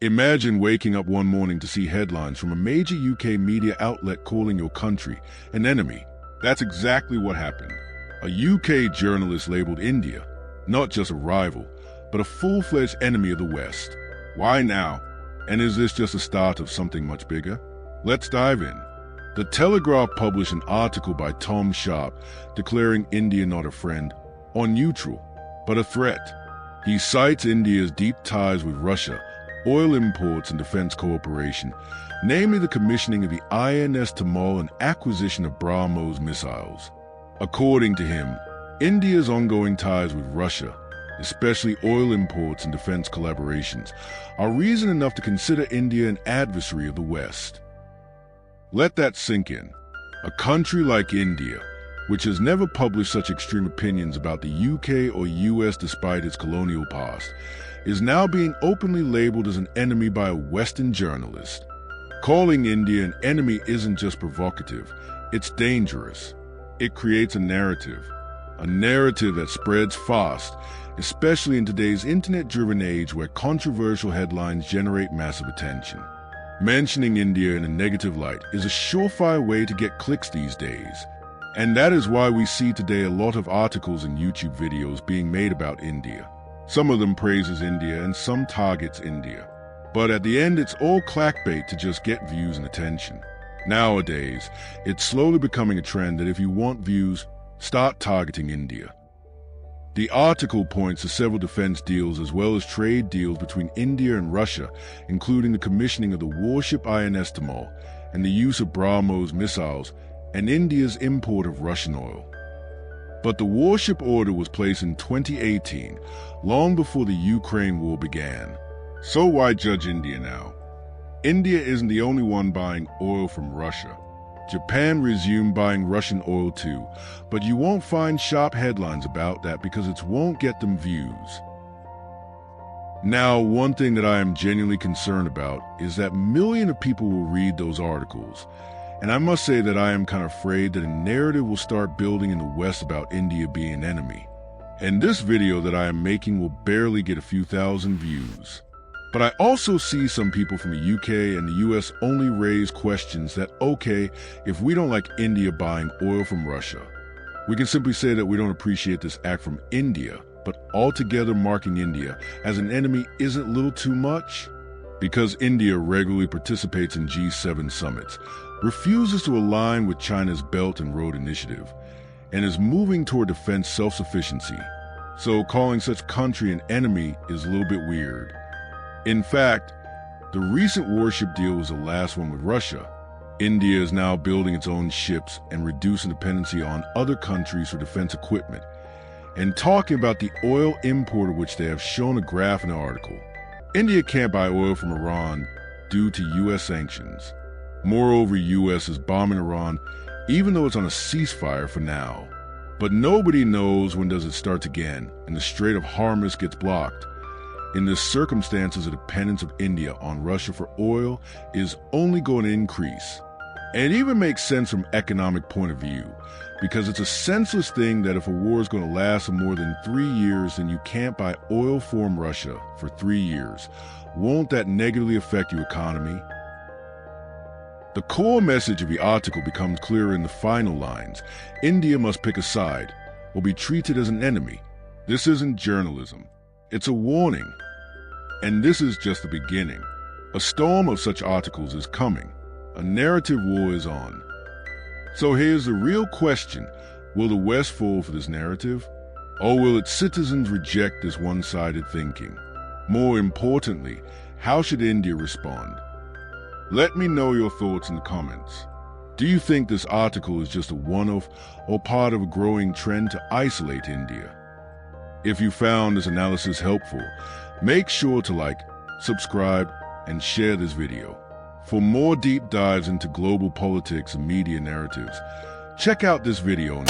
Imagine waking up one morning to see headlines from a major UK media outlet calling your country an enemy. That's exactly what happened. A UK journalist labeled India not just a rival, but a full-fledged enemy of the West. Why now? And is this just the start of something much bigger? Let's dive in. The Telegraph published an article by Tom Sharp declaring India not a friend or neutral, but a threat. He cites India's deep ties with Russia, oil imports and defense cooperation, namely the commissioning of the INS Tamal and acquisition of BrahMos missiles. According to him, India's ongoing ties with Russia, especially oil imports and defense collaborations, are reason enough to consider India an adversary of the West. Let that sink in. A country like India, which has never published such extreme opinions about the UK or US despite its colonial past, is now being openly labeled as an enemy by a Western journalist. Calling India an enemy isn't just provocative, it's dangerous. It creates a narrative that spreads fast, especially in today's internet-driven age where controversial headlines generate massive attention. Mentioning India in a negative light is a surefire way to get clicks these days. And that is why we see today a lot of articles and YouTube videos being made about India. Some of them praises India and some targets India. But at the end, it's all clickbait to just get views and attention. Nowadays, it's slowly becoming a trend that if you want views, start targeting India. The article points to several defense deals as well as trade deals between India and Russia, including the commissioning of the warship INS Tamal and the use of BrahMos missiles and India's import of Russian oil. But the warship order was placed in 2018, long before the Ukraine war began. So why judge India now? India isn't the only one buying oil from Russia. Japan resumed buying Russian oil too, but you won't find sharp headlines about that because it won't get them views. Now, one thing that I am genuinely concerned about is that millions of people will read those articles. And I must say that I am kind of afraid that a narrative will start building in the West about India being an enemy. And this video that I am making will barely get a few thousand views. But I also see some people from the UK and the US only raise questions that, okay, if we don't like India buying oil from Russia, we can simply say that we don't appreciate this act from India, but altogether marking India as an enemy isn't a little too much? Because India regularly participates in G7 summits, refuses to align with China's Belt and Road Initiative, and is moving toward defense self-sufficiency. So calling such country an enemy is a little bit weird. In fact, the recent warship deal was the last one with Russia. India is now building its own ships and reducing dependency on other countries for defense equipment, and talking about the oil import of which they have shown a graph in the article. India can't buy oil from Iran due to US sanctions. Moreover, US is bombing Iran even though it's on a ceasefire for now. But nobody knows when does it start again and the Strait of Hormuz gets blocked. In this circumstances, the dependence of India on Russia for oil is only going to increase. And it even makes sense from an economic point of view, because it's a senseless thing that if a war is going to last for more than 3 years, then you can't buy oil from Russia for 3 years. Won't that negatively affect your economy? The core message of the article becomes clearer in the final lines. India must pick a side or be treated as an enemy. This isn't journalism. It's a warning. And this is just the beginning. A storm of such articles is coming. A narrative war is on. So here's the real question. Will the West fall for this narrative? Or will its citizens reject this one-sided thinking? More importantly, how should India respond? Let me know your thoughts in the comments. Do you think this article is just a one-off or part of a growing trend to isolate India? If you found this analysis helpful, make sure to like, subscribe, and share this video. For more deep dives into global politics and media narratives, check out this video.